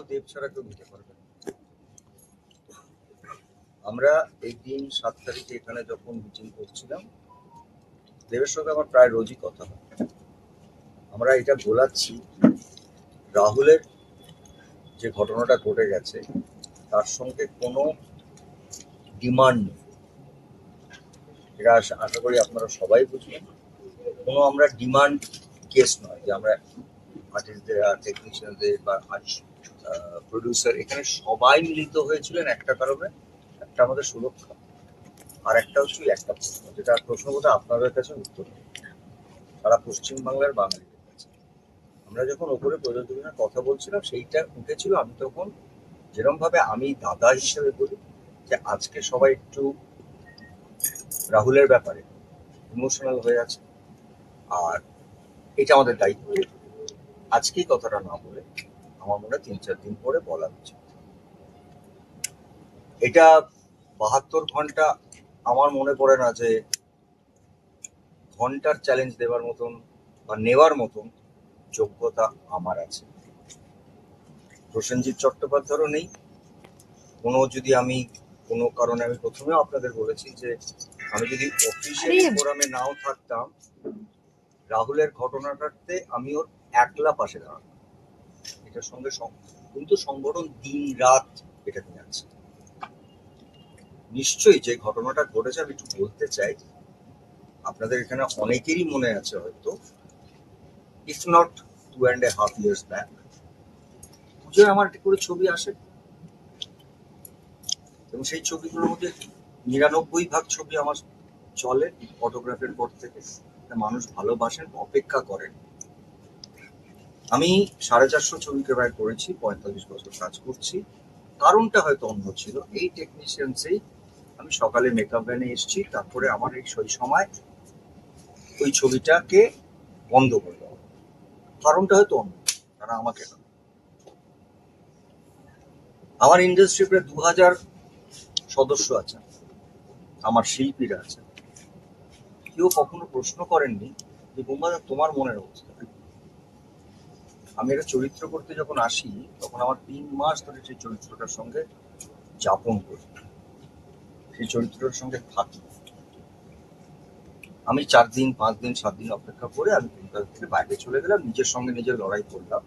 দেব ছাড়া কেউ নিতে পারবে না। আমরা এই দিন 7 তারিখে এখানে যখন মিটিং করছিলাম, দেবের সঙ্গে আমার প্রায় রোজই কথা হয়। আমরা এটা গোলাচ্ছি, রাহুলের যে ঘটনাটা ঘটে গেছে তার সঙ্গে কোনো ডিমান্ড নেই। এটা আশা করি আপনারা সবাই বুঝবেন। কোনো আমরা ডিমান্ড কেস নয় যে আমরা আর্টিস্টদের আর টেকনিশিয়ানদের বা প্রডিউসার এখানে সবাই মিলিত হয়েছিলেন একটা কারণে, একটা আমাদের সুরক্ষা, আর একটা হচ্ছে একটা প্রশ্ন, যেটা প্রশ্ন বলতে আপনাদের কাছে উত্তর নেই, সারা পশ্চিমবাংলার বাঙালিদের কাছে। আমরা যখন ওপরে প্রযোজনের কথা বলছিলাম সেইটা উঠেছিল, আমি তখন যেরকম ভাবে আমি দাদা হিসেবে বলি যে আজকে সবাই একটু রাহুলের ব্যাপারে ইমোশনাল হয়ে আছে, আর এটা আমাদের দায়িত্ব। আজকেই কথাটা না বলে আমার মনে হয় 3-4 দিন পরে বলা উচিত। এটা 72 ঘন্টা আমার মনে পড়ে না যে ঘন্টার চ্যালেঞ্জ দেওয়ার মতন বা নেওয়ার মতন যোগ্যতা আমার আছে। প্রসেনজিৎ চট্টোপাধ্যায়েরও নেই। যদি আমি কোনো কারণে, আমি প্রথমেও আপনাদের বলেছি যে আমি যদি অফিসিয়ালি ফোরামে নাও থাকতাম, রাহুলের ঘটনাটাতে আমি ওর একলা পাশে দাঁড়াতাম। এটার সঙ্গে কিন্তু সংগঠন দিন রাত এটা নিয়ে আছে। নিশ্চয়ই যে ঘটনাটা ঘটেছে আমি একটু বলতে চাই, আপনাদের এখানে অনেকেরই মনে আছে হয়তো, ইফ নট 2.5 years ব্যাক, পুজোয় আমার একটা করে ছবি আসে এবং সেই ছবিগুলোর মধ্যে 99% ছবি আমার চলে ফটোগ্রাফের পর থেকে। মানুষ ভালোবাসেন, অপেক্ষা করেন। আমি 450 ছবিকে প্রায় করেছি, 45 বছর কাজ করছি। কারণটা হয়তো অন্য ছিল, এই টেকনিশিয়ানসেই আমি সকালে মেকআপ ভ্যানে এসেছি, তারপরে আমার এই সেই সময় ওই ছবিটাকে বন্ধ করে দেওয়া। কারণটা হয়তো অন্য, তারা আমাকে না। আমার ইন্ডাস্ট্রি প্রায় 2000 সদস্য আছে, আমার শিল্পীরা আছে। কেউ কখনো প্রশ্ন করেননি যে বোম্বাদা তোমার মনের অবস্থা। আমি একটা চরিত্র করতে যখন আসি তখন আমার 3 মাস ধরে সেই চরিত্রটার সঙ্গে যাপন করি, সেই চরিত্রটার সঙ্গে থাকি। আমি 4 দিন 5 দিন 7 দিন অপেক্ষা করে আমি কলকাতা থেকে বাইরে চলে গেলাম, নিজের সঙ্গে নিজের লড়াই করলাম।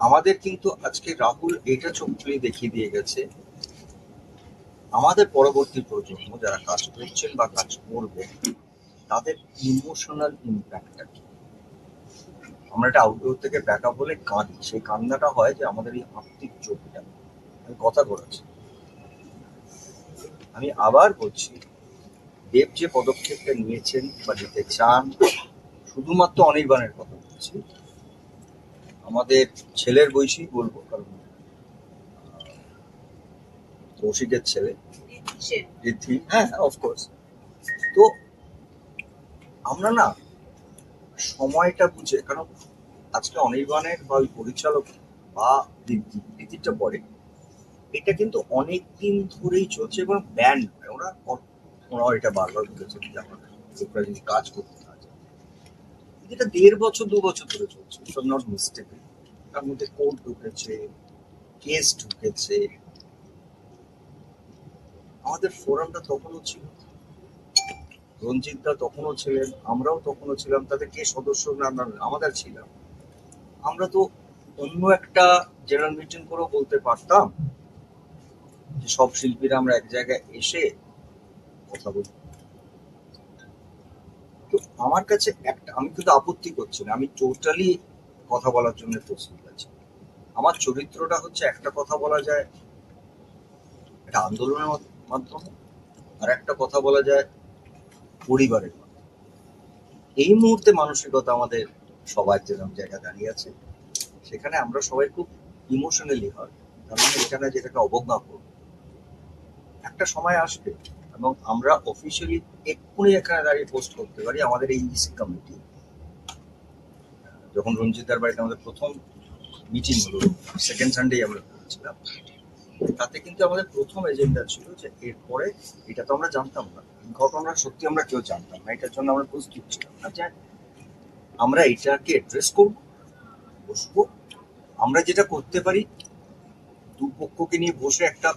আমাদের কিন্তু আজকে রাহুল এটা চোখ খুলে দেখিয়ে দিয়ে গেছে, আমাদের পরবর্তী প্রজন্ম যারা কাজ করছেন বা কাজ করবে তাদের ইমোশনাল ইম্প্যাক্টটা কি। আমরা একটা আউটডোর থেকে ব্যাক আপ হলে কাঁদি, সেই কান্নাটা হয় যে আমাদের এই আত্মিক চোখটা। আমি কথা বলেছি, আমি আবার বলছি, দেব যে পদক্ষেপটা নিয়েছেন বা নিতে চান, শুধুমাত্র অনির্বাণের কথা বলছি, আমাদের ছেলের বয়সী বলবো, কারণ কৌশিকের ছেলে ঋদ্ধি, হ্যাঁ অফকোর্স। তো আমরা না সময়টা বুঝে, কারণ আজকে অনির্বাণের বা ওই পরিচালক বা ঋদ্ধিটা পরে, এটা কিন্তু অনেক দিন ধরেই চলছে এবং ব্যান নয়। ওরা এটা বারবার বলেছেন যে আমাদের লোকরা যদি কাজ করতে না চায়, যেটা 1.5 বছর 2 বছর ধরে চলছে, সব নট মিস্টেকেন। তার মধ্যে কোর্ট ঢুকেছে, কেস ঢুকেছে। আমাদের ফোরামটা তখনও ছিল, রঞ্জিত দা তখনও ছিলেন, আমরাও তখনও ছিলাম, তাদের কে সদস্য না আমাদের ছিলাম। আমরা তো অন্য একটা জেনারেল মিটিং করেও বলতে পারতাম যে সব শিল্পীরা আমরা এক জায়গায় এসে কথা বলি। তো আমার কাছে একটা, আমি কিন্তু আপত্তি করছি না, আমি টোটালি কথা বলার জন্য প্রস্তুত আছি। আমার চরিত্রটা হচ্ছে একটা কথা বলা যায় একটা আন্দোলনের মাধ্যমে, আর একটা কথা বলা যায় পরিবারের মাধ্যমে। এই মুহূর্তে মানসিকতা আমাদের সবার যেরকম জায়গা দাঁড়িয়ে আছে, সেখানে আমরা সবাই খুব ইমোশনালি হয়, তার মানে এটা না যেটাকে অবজ্ঞা করবো। একটা সময় আসবে এবং আমরা অফিসিয়ালি এক্ষুনি এখানে দাঁড়িয়ে পোস্ট করতে পারি আমাদের এই ইসি কমিটি, যখন রঞ্জিতার বাড়িতে আমাদের প্রথম মিটিং হলো, সেকেন্ড সানডে আমরা করেছিলাম, তাতে কিন্তু আমাদের প্রথম এজেন্ডা ছিল যে এরপরে, এটা তো আমরা জানতাম না, ঘটনা সত্যি আমরা কেউ জানতাম না, এটার জন্য আমরা প্রস্তুত ছিলাম না, যে আমরা এটাকে অ্যাড্রেস করবো, বসবো, আমরা যেটা করতে পারি, দুপক্ষকে নিয়ে বসে একটা,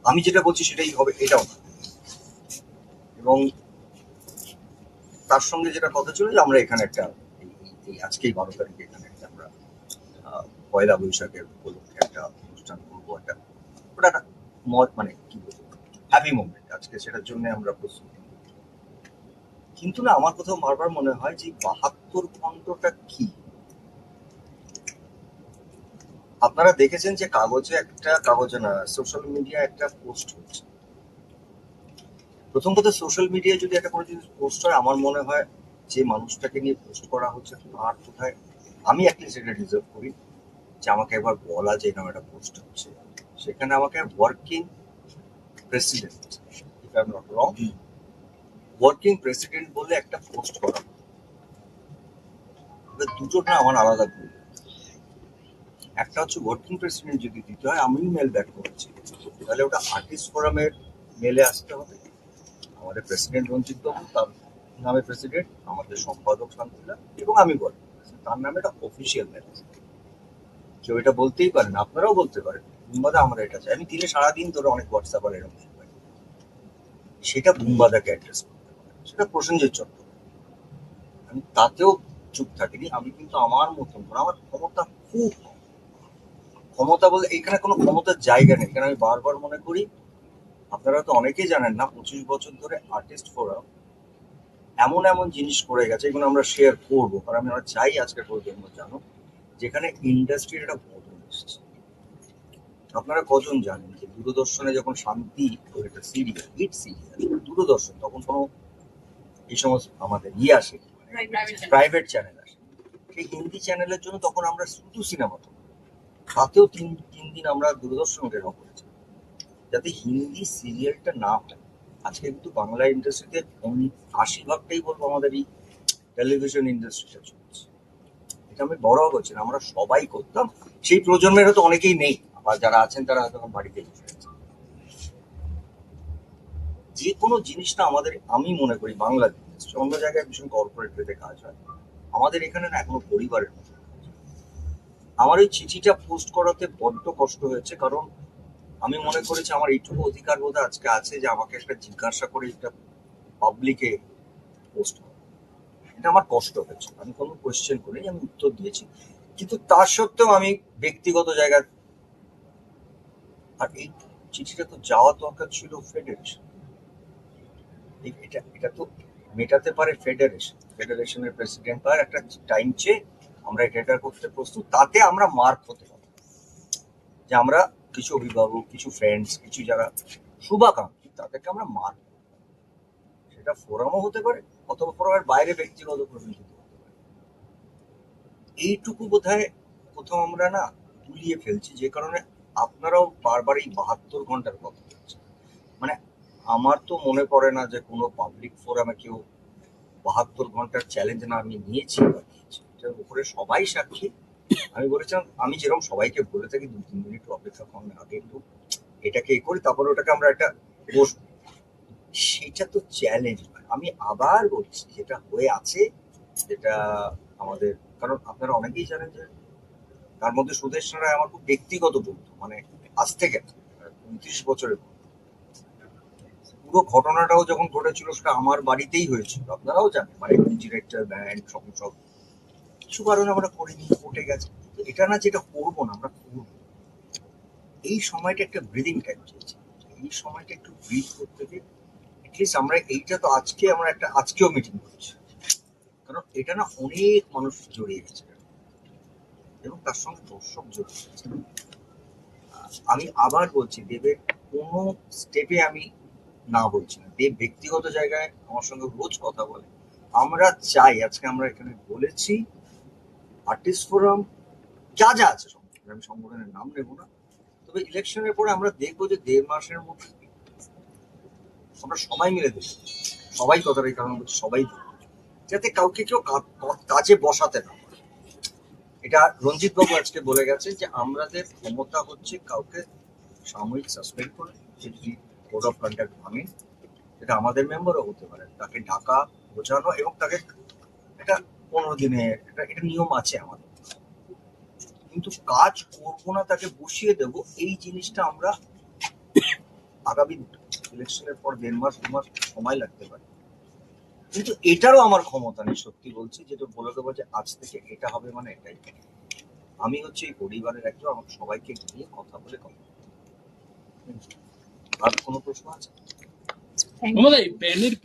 আমি যেটা বলছি সেটাই হবে এটাও না। এবং তার সঙ্গে যেটা কথা ছিল যে আমরা এখানে একটা এই আজকেই 12 তারিখে এখানে একটা আমরা পয়লা বৈশাখের উপলক্ষে একটা অনুষ্ঠান করবো, একটা ওটা একটা মানে কি বলবো হ্যাপি মোমেন্ট, আজকে সেটার জন্য আমরা প্রস্তুতি। কিন্তু না, আমার কোথাও বারবার মনে হয় যে 72 ঘন্টাটা কি। আপনারা দেখেছেন যে কাগজে না, সোশ্যাল মিডিয়া একটা পোস্ট হচ্ছে। প্রথম কথা, সোশ্যাল মিডিয়ায় যদি একটা কোনো জিনিস পোস্ট হয়, আমার মনে হয় যে মানুষটাকে নিয়ে পোস্ট করা হচ্ছে তার কোথায়, আমি অ্যাটলিস্ট এটা ডিজার্ভ করি যে আমাকে একবার বলা যে এরকম একটা পোস্ট হচ্ছে। সেখানে আমাকে working president, if I am not wrong, working president বলে একটা পোস্ট করা। এবার দুটোটা আমার আলাদা করি। একটা হচ্ছে ওয়ার্কিং প্রেসিডেন্ট যদি দিতে হয়, আমি মেল ব্যাক করেছি, তাহলে ওটা আর্টিস্ট ফোরামের মেলে আসতে হবে। আমাদের প্রেসিডেন্ট রঞ্জিত বাবু, তার নামে প্রেসিডেন্ট, আমাদের সম্পাদক শান্তিলাল এবং আমি বলি, তার নামে একটা অফিসিয়াল মেল। কেউ এটা বলতেই পারেন, আপনারাও বলতে পারেন বুম্বাদা আমরা এটা চাই। আমি দিনে সারাদিন ধরে অনেক হোয়াটসঅ্যাপ আর এরকম পাই, সেটা বুম্বাদাকে অ্যাড্রেস করতে পারে, সেটা প্রসেনজিৎ চট্টোপাধ্যায়। আমি তাতেও চুপ থাকিনি। আমি কিন্তু আমার মতন করে, আমার ক্ষমতা খুব কম। ক্ষমতা বলে এখানে কোনো ক্ষমতার জায়গা নেই। এখানে আমি বারবার মনে করি, আপনারা তো অনেকেই জানেন না, 25 বছর ধরে আর্টিস্ট ফোরাম এমন এমন জিনিস করে গেছে, এগুলো আমরা শেয়ার করবো, কারণ আমরা চাই আজকের প্রজন্ম জানো, যেখানে ইন্ডাস্ট্রির একটা বদল এসেছে। আপনারা কজন জানেন যে দূরদর্শনে যখন শান্তি একটা সিরিয়াল, হিট সিরিয়াল দূরদর্শন, তখন কোনো এই সমস্ত আমাদের আসে, প্রাইভেট চ্যানেল আসে, সেই হিন্দি চ্যানেলের জন্য তখন আমরা শুধু সিনেমা, তাতেও তিন দিন আমরা দূরদর্শনকে র করেছি যাতে হিন্দি সিরিয়ালটা না হয়। আজকে কিন্তু বাংলা ইন্ডাস্ট্রিতে 80%টাই বলবো আমাদের এই টেলিভিশন ইন্ডাস্ট্রিটা চলছে। এটা আমি বড় করছি না, আমরা সবাই করতাম। সেই প্রজন্মের হয়তো অনেকেই নেই, আবার যারা আছেন তারা হয়তো এখন বাড়িতে বসে আছে। যে কোনো জিনিসটা আমাদের, আমি মনে করি বাংলা ইন্ডাস্ট্রি, অন্য জায়গায় ভীষণ কর্পোরেট ওয়েতে কাজ হয়, আমাদের এখানে না এখনো পরিবারের মতো। আমার এই চিঠিটা পোস্ট করাতে বড্ড কষ্ট হয়েছে, কারণ আমি মনে করেছি আমার এইটুকু অধিকার বোধ আজকে আছে যে আমাকে একটা জিজ্ঞাসা করে এটা পাবলিকে পোস্ট করে। এটা আমার কষ্ট হয়েছে, আমি কোনো কোয়েশ্চেন করিনি, আমি উত্তর দিয়েছি। কিন্তু তার সত্ত্বেও আমি ব্যক্তিগত জায়গায়, আর এই চিঠিটা তো যাওয়া দরকার ছিল ফেডারেশন, এটা এটা তো মেটাতে পারে ফেডারেশন, ফেডারেশনের প্রেসিডেন্ট পার একটা টাইম চেয়ে আমরা এটা করতে প্রস্তুত। তাতে আমরা মার্ক হতে পারি যে আমরা কিছু অভিভাবক, কিছু ফ্রেন্ডস, কিছু যারা শুভাকাঙ্ক্ষী, তাদেরকে আমরা মার্ক, সেটা ফোরামও হতে পারে অথবা ফোরামের বাইরে ব্যক্তিগত প্রতিনিধিত্ব হতে পারে। এইটুকু বোধহয় কোথাও আমরা না তুলিয়ে ফেলছি, যে কারণে আপনারাও বারবার এই 72 ঘন্টার কথা বলছেন। মানে আমার তো মনে পড়ে না যে কোনো পাবলিক ফোরামে কেউ 72 ঘন্টার চ্যালেঞ্জ না আমি নিয়েছি বা দিয়েছি। এটার উপরে সবাই সাক্ষী। আমি বলেছিলাম, আমি যেরকম সবাইকে বলে থাকি 2-3 মিনিট অপেক্ষা করুন, আগে একটু এটাকে করি, তারপরে ওটাকে আমরা একটা বসবো। সেটা তো চ্যালেঞ্জ নয়। আমি আবার বলছি, যেটা হয়ে আছে, যেটা আমাদের, কারণ আপনারা অনেকেই জানেন যে তার মধ্যে সুদেশ রায় আমার খুব ব্যক্তিগত বন্ধু, মানে আজ থেকে 29 বছরের। পুরো ঘটনাটাও যখন ঘটেছিল সেটা আমার বাড়িতেই হয়েছিল, আপনারাও জানেন, মানে ডিরেক্টর, ব্যান্ড, সব কিছু কারণে আমরা করিনি, কোর্টে গেছে। এটা না যেটা করবো না, আমরা করবো। এই সময়টা একটা ব্রিদিং টাইম চেয়েছি, এই সময়টা একটু ব্রিথ করতে দিই। অ্যাটলিস্ট আমরা এইটা তো আজকে আমরা একটা আজকেও মিটিং করছি, কারণ এটা না অনেক মানুষ জড়িয়ে গেছে এবং তার সঙ্গে দর্শক জড়িয়ে গেছে। আমি আবার বলছি, দেবের কোনো স্টেপে আমি না বলছি না। দেব ব্যক্তিগত জায়গায় আমার সঙ্গে রোজ কথা বলে। আমরা চাই, আজকে আমরা এখানে বলেছি, আর্টিস্ট ফোরাম যা যা আছে আমি সংগঠনের নাম নেব না, তবে ইলেকশনের পরে আমরা দেখবো যে 1.5 মাসের মধ্যে আমরা সবাই মিলে দেখবো, সবাই কথাটাই, কারণ সবাই যাতে কাউকে কেউ কাজে বসাতে না পারে। এটা রঞ্জিত বাবু আজকে বলে গেছে যে আমাদের ক্ষমতা হচ্ছে কাউকে সাময়িক সাসপেন্ড করে, যদি কোড অফ কন্ডাক্ট ভাঙে, এটা আমাদের মেম্বারও হতে পারে, তাকে ডাকা, বোঝানো এবং তাকে এটা 15 দিনের এটা নিয়ম আছে আমাদের। কিন্তু কাজ করবো না, তাকে বসিয়ে দেব, এই জিনিসটা আমরা আগামী ইলেকশনের পর 1.5 মাস 2 মাস সময় লাগতে পারে, কিন্তু এটারও আমার ক্ষমতা নেই। সত্যি বলছি, যেটা বলে দেবো যে আজ থেকে এটা হবে মানে এটাই। আমি হচ্ছে এই পরিবারের একজন, আমার সবাইকে নিয়ে কথা বলে কথা। আর কোনো প্রশ্ন আছে? মমতাই ব্যানের